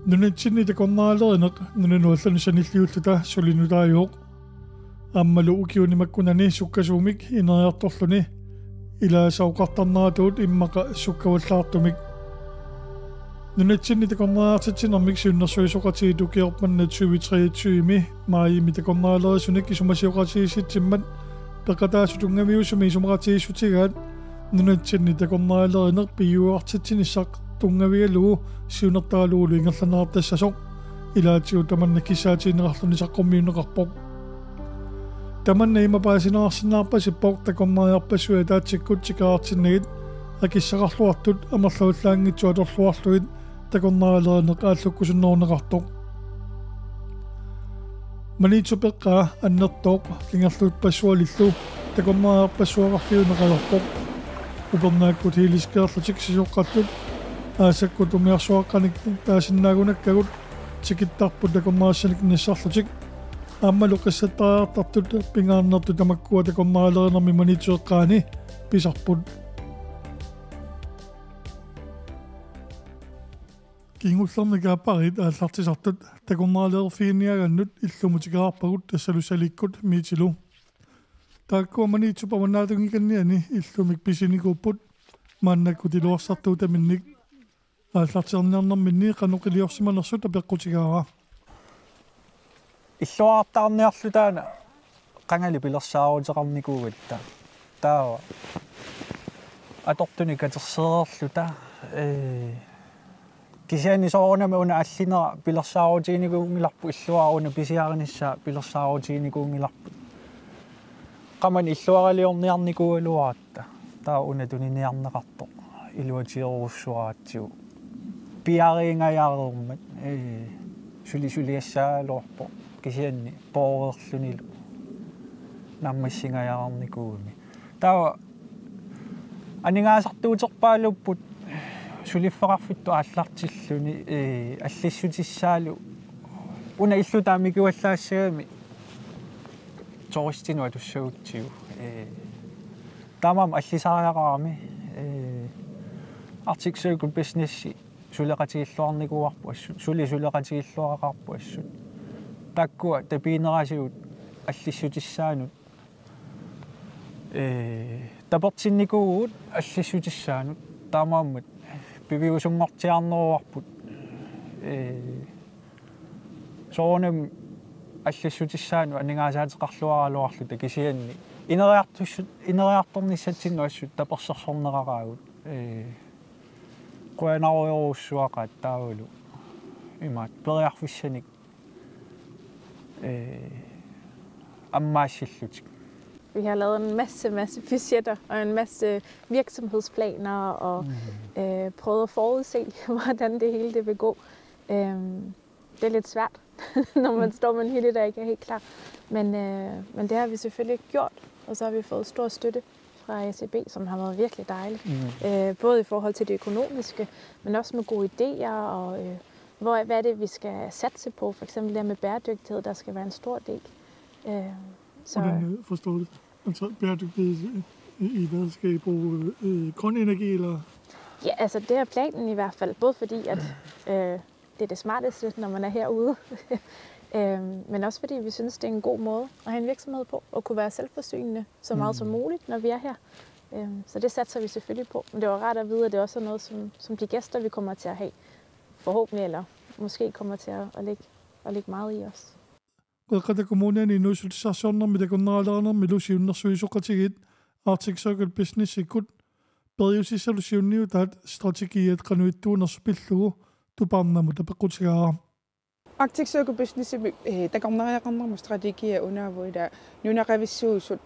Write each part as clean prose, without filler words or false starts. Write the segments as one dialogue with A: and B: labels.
A: Nunitsinni takornaalereneq nunanuallanussanilliulluta sulinutaajuuq аммалу укиунимаккунани суккасуумик инериарторлуни илаасауқартарнаратуут иммақа суккаваллаартумик нунатсинни такорнаартитсинермик сиуннэрсуисоқатигиту киорпаннат 2023ми маими такорнаалерисуник исумасиоқатигиситсиммат пеқатаасутунгавиусуми исумақатигиссутигаат нунатсинни такорнаалеринер пиюартитсиниссақ тунгавиалугу сиунертаалуулу ингерланеартассасоқ илаатигу таманна киссаатиинеқарлуни саққуммиунеқарпоқ Tamanna imapaasinаарsinnaarpasippoq takornariarpassuа таатсиккут сикаартиннагит акиссақарлуартут амерлауиллаангитсу аторлуарлугит такорнаалеринеқ ааллуккусуннернеқартоқ манитсупеққаа аннертооқ лингерлуут пассуалиллу такорнаариарпассуақарфиунеқалерпоқ упернааккут хилискеерлутик сисоққаттут аасаккут умиарсуаққаник таасиннаагунаккагут тикиттарпут такорнаассаник ниссарлутик Аммалу қиссаттаартартут пингаарнерту тамаккуа такорнаалеринерми манитсуэққаани писарпут кингуллерникаапарит ааллартисартут такорнаалерфииниаганнут иллумутикаарпагут тассалусаликкут миитилу тааккуа манитсупаманаатунгиканниани иллумик писиникууппут мааннаккутилуарсартуу таминник ааллартиарниарнэрминни қаноқилиорсиманерсут апеққутигаара
B: иллуаартаарниарлутаана qangали пилерсааруутеқарникуугатта таава атортуни катерсеерлута кисиани соорнама уна аллинера пилерсааруутигиникуунгиларпу иллуааруна писиаринissaа пилерсааруутигиникуунгиларпу qamani иллуаралиорниарникууалуаатта таа уна туниниарнеқарто илуатиеруссуаатсигу пиарингаяарермат сулисулиассаалуарпо кисианни поорерлунилу наммассингаяарникууми таа анигаасартуутерпаалуппут сулиффеқарфитту ааллартиллуни аллиссутиссаалу уна иллутаамикуаллаассагами тористинуа туссагутсигу тамам аллисариақарами Arctic Circle Business сулеқатигиллуарникуарпу ассут сулеқатигиллуарақарпу ассут таккуа тапиинерасигут аллиссутиссаанут тапертинникуугут аллиссутиссаанут таамааммат пивиусунгортиарнеруарпут соонам аллиссутиссаану анигаасаатеқарлуаралуарлута кисианни инериарторниссатсинну ассут таперсерсорнерараагут quanaruuruussuaqaat taavulu imaat periarfissanik ammaasillutik.
C: Vi har lavet en masse budgetter og en masse virksomhedsplaner og prøvet at forudse, hvordan det hele det vil gå. Det er lidt svært, når man står med en hele dag ikke er helt klar. Men det har vi selvfølgelig gjort, og så har vi fået stor støtte fra ACB, som har været virkelig dejligt. Både i forhold til det økonomiske, men også med gode idéer og hvad er det, vi skal satse på. For eksempel det med bæredygtighed, der skal være en stor del.
A: Hvordan forstår du det? Altså bæredygtighed i hvad? Skal I bruge grøn energi eller?
C: Ja, altså det er planen i hvert fald. Både fordi, at det er det smarteste, når man er herude. Men også fordi vi synes, det er en god måde at have en virksomhed på, og kunne være selvforsynende så meget som muligt, når vi er her. Så det satser vi selvfølgelig på. Men det var rart at vide, at det også er noget, som de gæster, vi kommer til at have, forhåbentlig eller måske kommer til at lægge meget i os.
A: Qeqqata kommunani nuusutisarsornermi takunneralerenermi lusiunnersuisuqatigit Arctic Circle Business ikkut periusissalusiunniu taat strategiat qanuittuunerspillugu tuparnamu tapeqqutigaara
D: Arctic Circle Business takornariaqarnermu strategia unaavuida nunaqavissuusut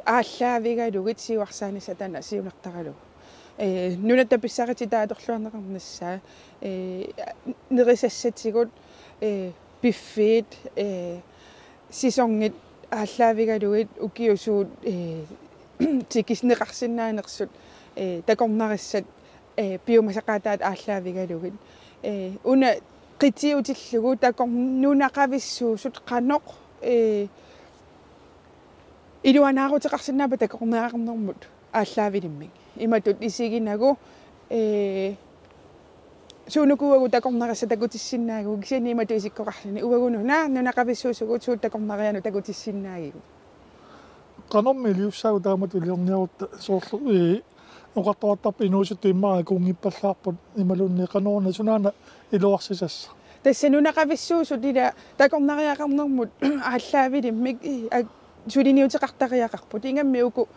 D: ааллаавигалугит сиуарсааниссатана сиунертаралу нунаттаписсарити тааторлуарнеқарнасsaa нерисассатигут биффит сисонгит ааллаавигалугит укиусуут тикиснеқарсинаанерсут такорнариссат биомасақатаат ааллаавигалугит уна qitiutillугу такорнунақависсуусут қаноқ илуанаарутеқарсинаапа такорнеақарнэрмут ааллаавилиммик иматут исигинагу suunukuagu takornarissa takutissinaagigu kisianniima tuisikkoqarluni uagunu nunaqavissuusugut suut takornarianu takutissinaagigu
A: qanormi liussaagu taamatu liorniarutta soorlu oqartorattarpa inuusuttiimmaa kuungippallаарput imalunni qanorna sunaana iluarsisassa
D: tässä nunaqavissuusut ila takornariaqarnermut ааllaавилиммик сулиниутеқартариақарпут ингаммиуку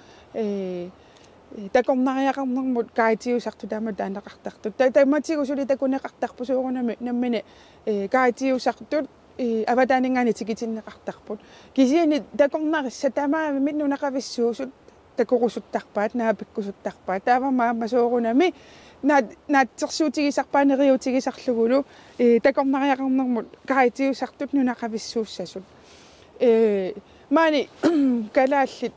D: takornariaqarnermut kaitiusartu taama taanaqartartut taamatigu suli takuneqartarpu suurunami nammini kaitiusartut avataningaani tikitinneqartarput kisiani takornarissa tamaamimit nunaqavissuusut takorusuttarpaat naapikkusuttarpaat taavamaamma suurunami naatsersuutigisarpaaneriutigisarlugulu takornariaqarnermut kaitiusartut nunaqavissuussasut maani kalaallit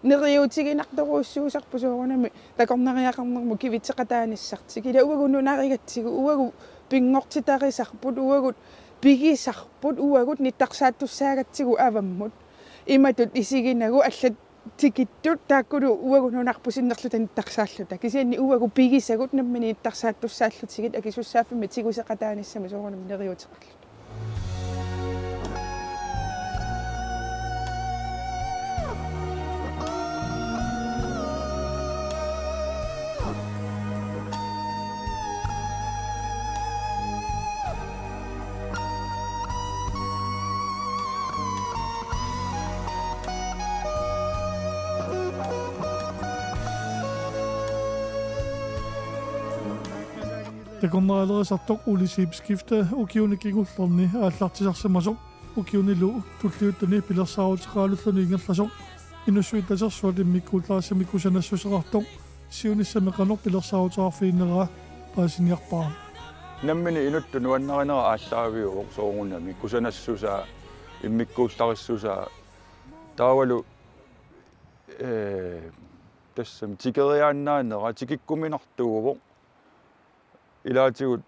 D: neriutiginartoruussuusarpu suurunami takornariaqarnermu kivitseqataanissartik ila uagununarigatsigu uagu pingortitarisarput uagut pigisarput uagut nittarsaatussaagatsigu avammut imatut isiginagu allat tikittut taakkulu uagununarpusinnerluta nittarsaalluta kisianni uagu pigisagut nammini nittarsaatussaallutsigit akisussaaffimi tiguseqataanissami suurunami neriuteqarlut
A: takornarialerisartoq ulisiipskifta ukiunikigullerni aallartisarsimasoq ukiunilu tulliuttani pilersaarutiqaalulluni ingerlasoq inussuitasersuat immikkuullaasimikkusanassuserartoq siunissameqanor pilersaarutiqarfiinneraa paasiniarpaa
E: nammini inuttu nuannerinera ааllааviuoq soorunami kusanassusaa immikkuullarissusaa taavalu тассам тикериааннаанера тикиккуминартууво илаатигут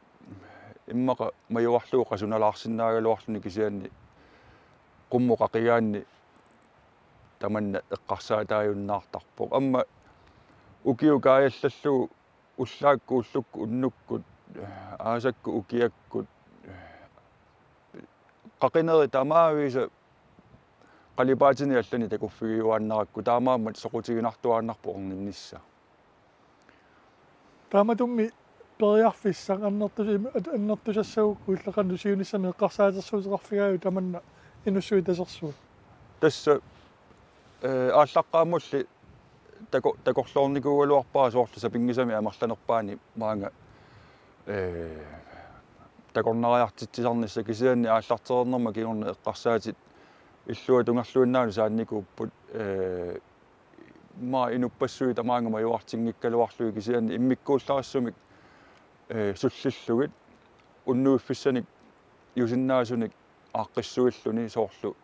E: иммака маюарлуу qasuналаарсинаагалуарлуни кисианни qummoqaqigaanni таманна эққарсаатааюннаартарпоқ амма укиукааллаллу уллаакку уллукку уннуккут аасакку укиаккут qaqineri tamaavisa qalipaatin allani takuffigiuannarакку таамааммат соқутигинартуааннарпо орниннисса
A: тааматумми периарфиссақ аннертусассагукку иллақанну сиунissами эққарсаатерсуутеқарфигааю таманна инуссуитасерсуут
E: тасса ааллаққаамулли такорлоорникуугалуарпаа соорлуса пингисами амерланерпаани маанга такорнариартитсисарнисса кисианни ааллартерернерма кигорна эққарсаатит иллуа тунгерлуиннаану саанникууппут ма инуппассуи тамаангама юартингиккалуарлуи кисианни иммиккуулларассумик суллиллугит уннууффиссаник юсиннаасуник ааққиссуиллуни соорлу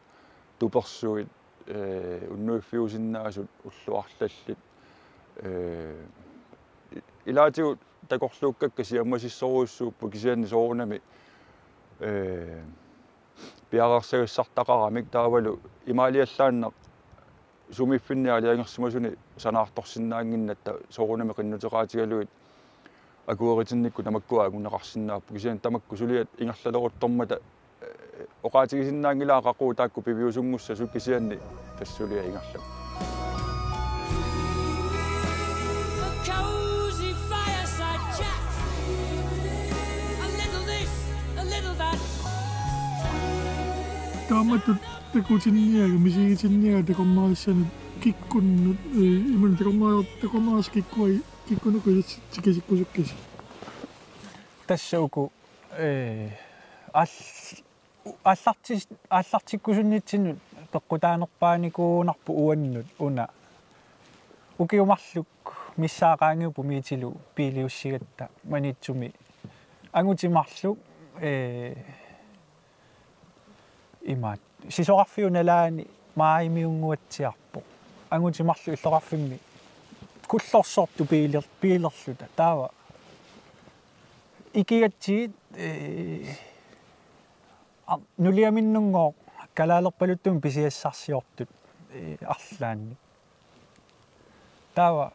E: туперсуит уннууффиусиннаасут уллуарлаллит илаатигу такорлууккакка сиаммасиссоруussууппу кисианни соорунами пиарерсагуссартақарамик таавалу имаалиаллааннақ сумиффинниалиангерсимасуни санаарторсиннаангиннатта соорунами қиннутеқаатигалуит акуеритинникку тамаккуа агуннеқарсинааппу кисиан тамакку сулиат ингерлалеруттормата оқаатигисиннаангилаа қақуу таакку пивиусунгусса су кисианни тассулиа ингерлу
A: тааматут такутинниага мисигитинниага такорнарissani киккуннут иман такорнарис киккунуку тикисиккусуккиси
B: тассауку аллартиккусуннитсинут пеққутаанерпааникуунарпу уаннут уна укиумарлук миссаақаангиупу миитилу пиилиуссигатта манитсуми ангутимарлук имаат сисоқарфиуналаани маимиунгуатсиарпо ангутимарлу иллоқарфимми куллорсорту пиилерлута таава икигатсигит нулиаминнунгоо калаалерпалуттум писиассарсиортут арлаанни таава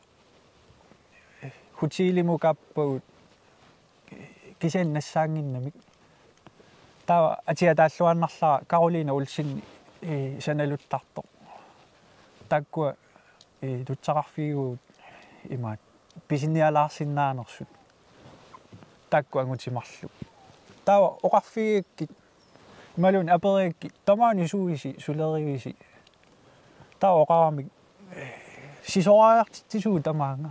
B: хутилимукаппагут кисиан нассаангиннамик таа атиа тааллуаннарлаа Каролина Улсинни саналуттарто таккуа тутсақарфигуут имаат писиниалаарсиннаанерсут таккуа ангутимарлу таа оқарфигиккит малун апериакки тамаани суиси сулеривиси таа оқарамик сисораартитсуу тамаанга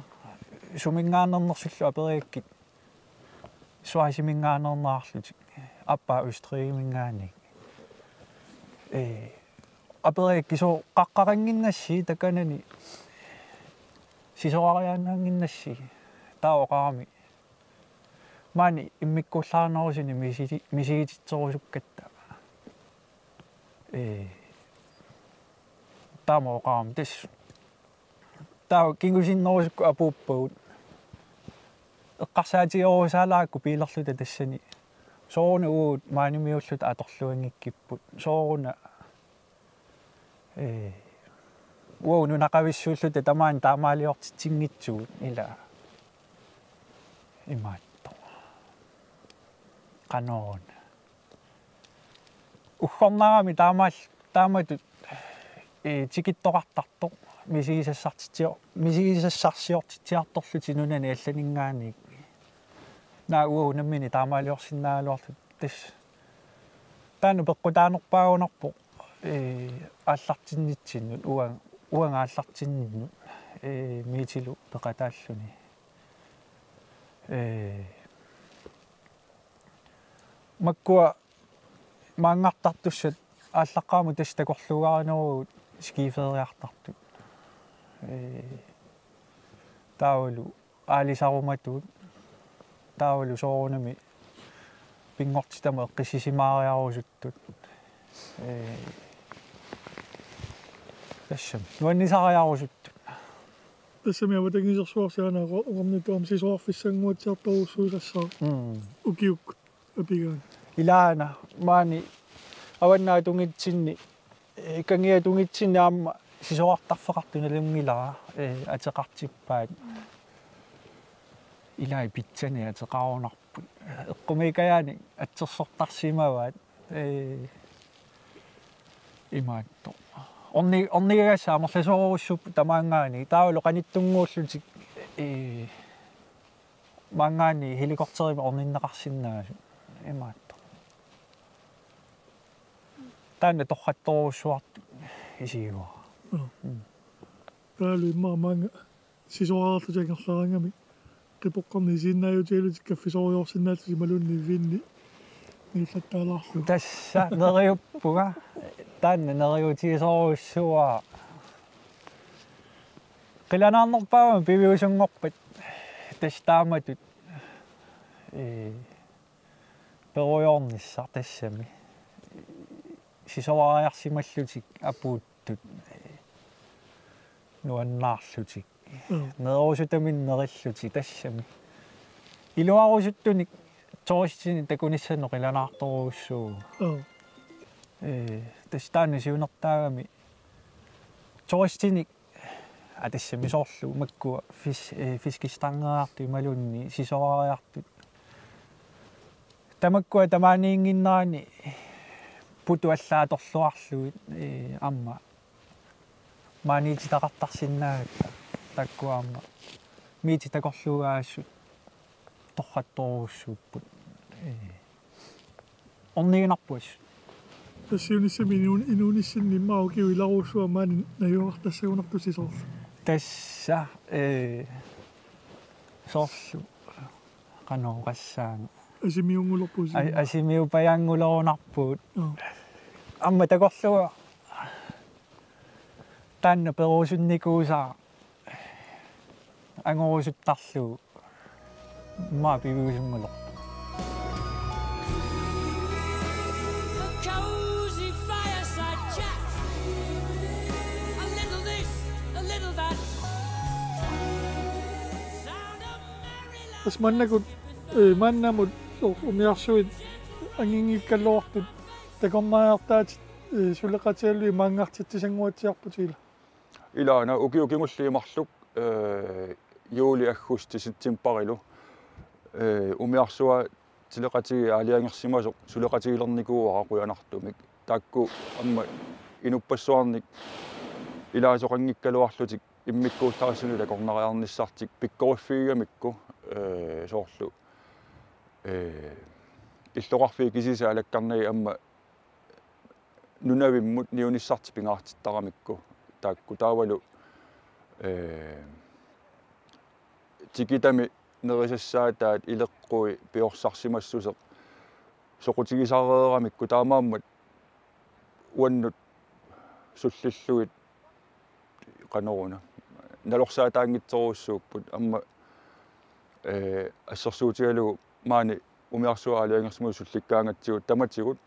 B: сумингаанернерсуллу апериаккит суасимингаанернаарлутик аппа устриимингаани апериакки со қаққарангиннасси таканани сисорариааннаангиннасси таа оқарами маани иммиккуллаарнерусини мисигититсорусуккатта таама оқарами тас таа кингусиннерусукку апууппагут эққарсаатиорусаалаакку пилерлута тассани сооруна уут maaнимиуллута аторлуангиккиппут сооруна уоу нунақависсууллута тамаан таамаалиортитсингитсуут ила имаатто канон уххорнарами тааматут тикиттоқартарто мисигисассарсиортитсиарторлути нунани алланингаани наа уоу наммини таамаалиорсиннаалуарлут тас таanu пеққутаанерпаагунарпо ааллартиннитсиннут уангааллартинниннут миитилу пеқатааллуни маккуа маангартартуссат ааллаққааму тас такорлугааринеругут скифериартартут таулу аалисаруматут таулу соорунами пингортитама эққиссисимаариарусуттут тассам нуаннисариарусуттут
A: тассами аватагисерсуарсиана оqornituam сисуарфиссангуатсиарторуссуисассаа укиуккут апигаан
B: илаана маани аваннаа тунгитсинни кангиа тунгитсинни аама сисуартарфеқартуналунгилара атеқартиппаат илай питсани атеқарунарпут эққумикаяани атсерсортарсимаваат имаатто орнигагасса амерласоруссуп тамаангаани таавалу қаниттунгууллутик мангаани хеликоптерима орниннеқарсинаасу имаатто таанна торхатторуссуарту исигуа
A: таалу иммаамаанга сисуараарлутагерларангами qipоққарни синнааютиалутик каффисориорсинаатси малунни винни ниллаттаалаарлу
B: тасса нериуппуга таанна нериутисоруссуа қиланаарнерпаама пивиусунгорпат тастааматут перуйорниссар тассами сисоариарсималлутик апууттут нуаннаарлутик нерусутамин нериллути тассами илуарусуттуник тористини такуниссано қиланаарторуссуу тастаани сиунертаагами тористиник атассами соорлу маккуа фискистангераарту ималунни сисоариартут тамаккуа тамааниингиннаани путуаллааторлуарлуит амма маанититақартарсинаагатта таккуаама мити такорлугаассут торхатторуссууппут орнигинарпуас
A: тассиунissami инуниссинни маукиу иларуссуа маани наюартассагунарту сисоорлу
B: тасса соорлу каноогассаана
A: асимиунгулорпуси
B: асимиупаяангулорунарпуут амма такорлуга таанна перуусунникуусаа ангорусуттарлу маа пивиусунгулор
A: тас маннакут маннамут умиарсуит ангингиккаллоортут такормаартаат сулеқатиалуи маангартитсисангуатсиарпутила
E: илаана укиукингуллиимарлук юули аггусти ситтимпарилу умиарсуа тилеқатиги аалиангерсимасоқ сулеқатигилерникууара қуянартумик таакку амма инуппассуарник илаасоқангиккалуарлутик иммиккуулларассуни такорнариарниссартик пиккориффигамикку соорлу иллоқарфи кисиса алаккарнаги амма нунавиммут ниуниссарти пингаартиттарамикку таакку таавалу тикитами нерисассаатаат илеққуи пиорсарсимассусеқ соқутигисаареерамикку таамааммат уаннут суллиллуит каноруна налорсаатаангитсоруссууппут амма ассерсуутигалу маани умиарсуаалиангерсму сулликкаангатсигут таматигут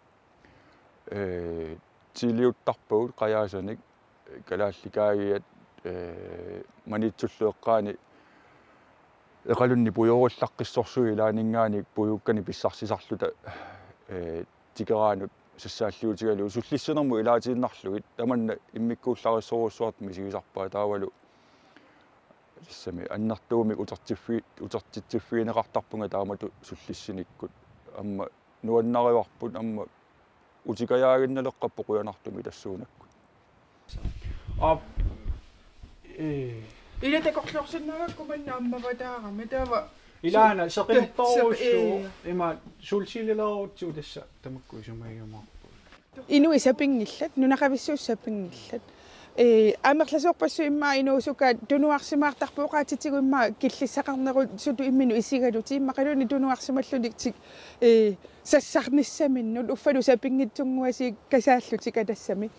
E: тилиуттарпагут қаяасаник калаалликаагиат манитсуллуэққаани эқалунни пуйоруллаққиссорсуи илаанингаани пуюуккани писсарсисарлута тикераанут сассааллиутигалу суллиссунэрму илаатииннарлугит таманна иммиккууллариссоруссуарт мисигисарпаа таавалу тассами аннартуумик утертитсиффиинеқартарпунга таамату суллиссиниккут амма нуаннариварпут амма утикаяагинналеққаппо қуянартуми тассуунаккут
D: Ila takoqlorsinnagakku manna ammavataarami taava
B: ilaana seqiltorussu ima sulsilileruutsu tassa tamakku sumaigamorpu
D: inu isapingillat nunaqavissuussapingillat амерласоорпассу иммаа инуусука тунуарсимаартарпууqaатитигу иммаа киллиссақарнерут суту иммину исигалути иммақалуни тунуарсималлуниктик сассарниссаминнут уффалу сапингитсунгуаси касааллутика тассами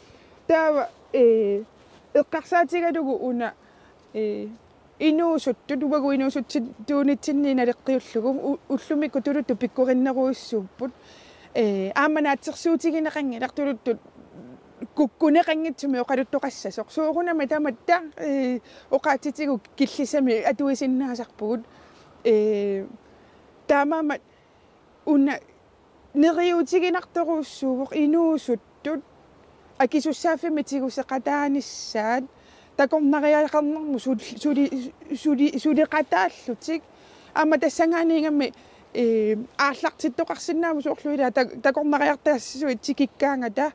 D: таава эққарсаатигалугу уна инуусутту тугу инуусутсит туунитсинниина леққиуллугу уллумикку тулутту пиккориннеруиссууппут ааманаатсерсуутигинеқангилартулуттут куккунеқангитсуми оқалуттоқассасоқ суугунама таматта оқаатитигу киллисами атуисиннаасарпугут таамаама уна нериутигинарторуссууоқ инуусуттут акисуссааффими тигусеқатааниссаат такорнариақарнэрму сулиқатааллутик аама тассангаанигами аарлартиттоқарсинааму соорлуила такорнариартаассуит тикиккаангата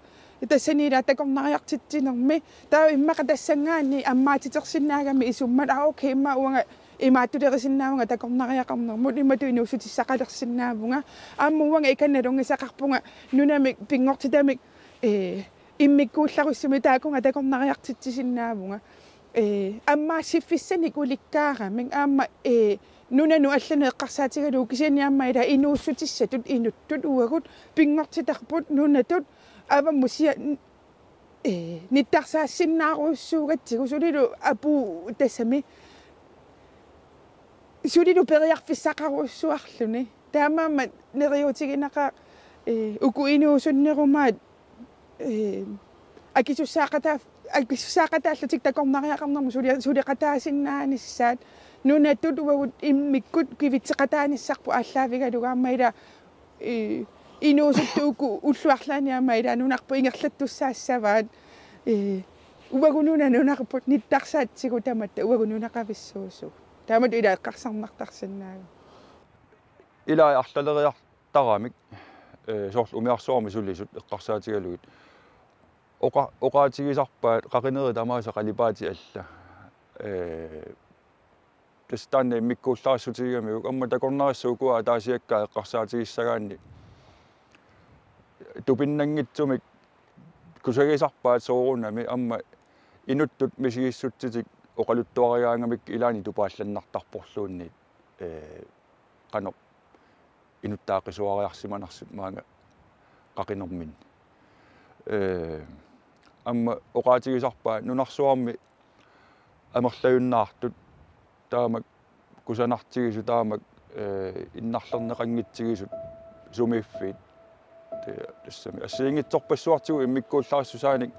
D: тассанила такорнариартитсинерми таа иммақа тассангаани аммаатитерсинаагами исуммат окей имма уанга имааттулерисиннаавунга такорнариақарнэрмут имату инуусутиссақалерсиннаавунга ааммуанга иканналунгисақарпунга нунами пингортитамик иммиккуулларуссуми таакунга такорнариартитсиннаавунга аммаассиффиссаник уликкаарамик аама нунану аллана эққарсаатигалуу кисианиаммаила инууссутиссатут инуттут уагут пингортитарпут нунатут аваммусия ниттарсаассиннааруссуугатсигу сулилу апу тассами сулилу периарфиссақаруссуарлуни таамаама нериутигинақа уку инуусуннерумаат акисуссаақатааллутик такорнариақарнэрму сулиқатаасиннааниссаат нунаттут уагут иммиккут кивитсеқатааниссарпу ааллаавигалугааммаила инуусуттууку уллуарлааниамаила нунарпу ингерлаттуссаассаваат уагунуна нунарпут ниттарсаатсигу таматта уагунунақависсуусу таамат ила эққарсарнартарсинаага
E: ила арлалериартарамик соорлу умиарсуарми суллисут эққарсаатигалугит оқаатигисарпаат қақинери тамааса қалипаати алла тестаанне миккууллаассутигамиук амма такорнариссуукуа таасиаккаа эққарсаатигиссагаанни тупиннангитсумик кусагисарпаат соорунами амма инуттут мисигиссутситик оқалуттуариаангамик илаани тупаалланнартарпорлуунни қано инуттаақисуариарсиманарсимаанга қақинермин амма оқаатигисарпаа нунарсуарми амерлаюннаартут таамак кусанартигису таамак иннарлернеқангитсигисут сумииффит тассами ассиингитсорпассуартигу иммиккууллариссусааник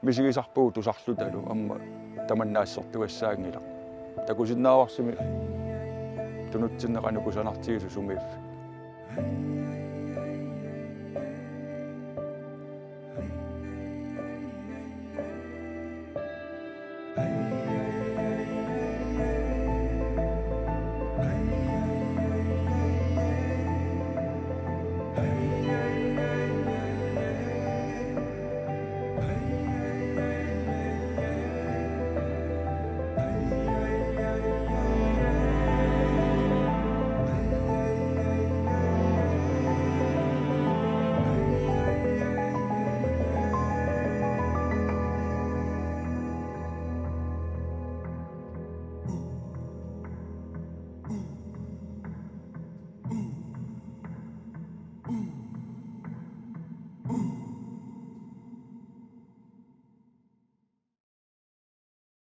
E: мисигисарпугу тусарлуталу амма таманнаассортугассаангила такусиннааварсими тунутсиннеқану кусанартигису сумииффи